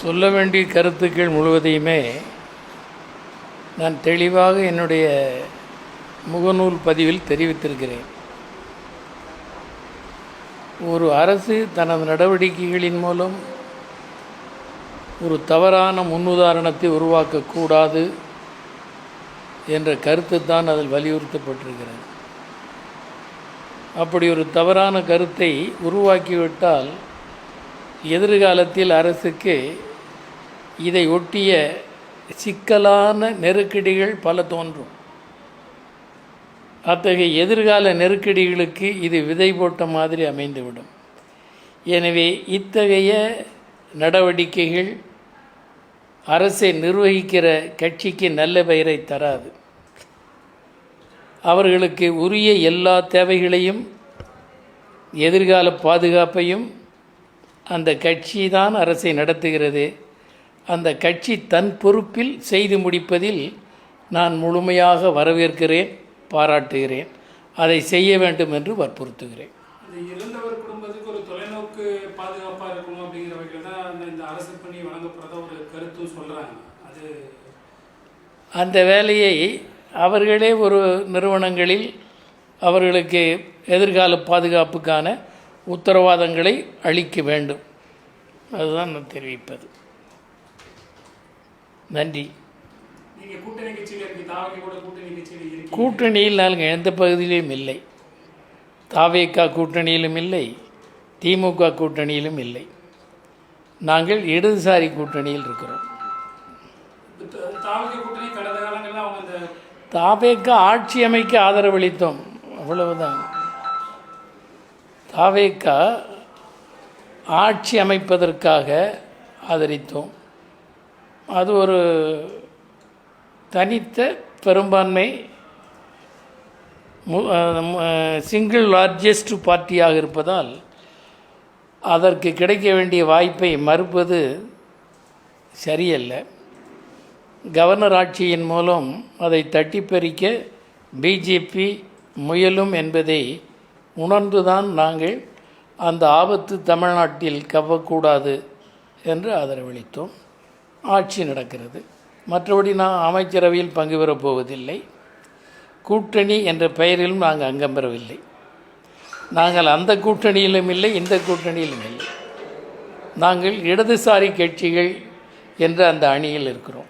சொல்ல வேண்டிய கருத்துக்கள் முழுவதையுமே நான் தெளிவாக என்னுடைய முகநூல் பதிவில் தெரிவித்திருக்கிறேன். ஒரு அரசு தனது நடவடிக்கைகளின் மூலம் ஒரு தவறான முன்னுதாரணத்தை உருவாக்கக்கூடாது என்ற கருத்து தான் அதில் வலியுறுத்தப்பட்டிருக்கிறது. அப்படி ஒரு தவறான கருத்தை உருவாக்கிவிட்டால் எதிர்காலத்தில் அரசுக்கு இதை ஒட்டிய சிக்கலான நெருக்கடிகள் பல தோன்றும். அத்தகைய எதிர்கால நெருக்கடிகளுக்கு இது விதை போட்ட மாதிரி அமைந்துவிடும். எனவே இத்தகைய நடவடிக்கைகள் அரசை நிர்வகிக்கிற கட்சிக்கு நல்ல பெயரை தராது. அவர்களுக்கு உரிய எல்லா தேவைகளையும் எதிர்கால பாதுகாப்பையும் அந்த கட்சி தான் அரசை நடத்துகிறது. அந்த கட்சி தன் பொறுப்பில் செய்து முடிப்பதில் நான் முழுமையாக வரவேற்கிறேன், பாராட்டுகிறேன். அதை செய்ய வேண்டும் என்று வற்புறுத்துகிறேன். இறந்தவர் குடும்பத்துக்கு ஒரு தொலைநோக்கு பாதுகாப்பாக இருக்கணும் அப்படிங்கிற வகையில் தான் இந்த அரசு பணி வழங்கப்படுறத ஒரு கருத்தும் சொல்கிறாங்க. அது அந்த வேலையை அவர்களே ஒரு நிறுவனங்களில் அவர்களுக்கு எதிர்கால பாதுகாப்புக்கான உத்தரவாதங்களை அளிக்க வேண்டும். அதுதான் நான் தெரிவிப்பது. நன்றி. கூட்டணியில் நாங்கள் எந்த பகுதியிலும் இல்லை. தாவேகா கூட்டணியிலும் இல்லை, திமுக கூட்டணியிலும் இல்லை. நாங்கள் இடதுசாரி கூட்டணியில் இருக்கிறோம். தாவேகா ஆட்சி அமைக்க ஆதரவளித்தோம், அவ்வளவுதான். தாவேகா ஆட்சி அமைப்பதற்காக ஆதரித்தோம். அது ஒரு தனித்த பெரும்பான்மை சிங்கிள் லார்ஜஸ்ட் பார்ட்டியாக இருப்பதால் அதற்கு கிடைக்க வேண்டிய வாய்ப்பை மறுப்பது சரியல்ல. கவர்னர் ஆட்சியின் மூலம் அதை தட்டி பறிக்க பிஜேபி முயலும் என்பதை உணர்ந்துதான் நாங்கள் அந்த ஆபத்து தமிழ்நாட்டில் கவ்வக்கூடாது என்று ஆதரவளித்தோம். ஆட்சி நடக்கிறது. மற்றபடி நான் அமைச்சரவையில் பங்கு பெறப் போவதில்லை. கூட்டணி என்ற பெயரிலும் நாங்கள் அங்கம் பெறவில்லை. நாங்கள் அந்த கூட்டணியிலும் இல்லை, இந்த கூட்டணியிலும் இல்லை. நாங்கள் இடதுசாரி கட்சிகள் என்ற அந்த அணியில் இருக்கிறோம்.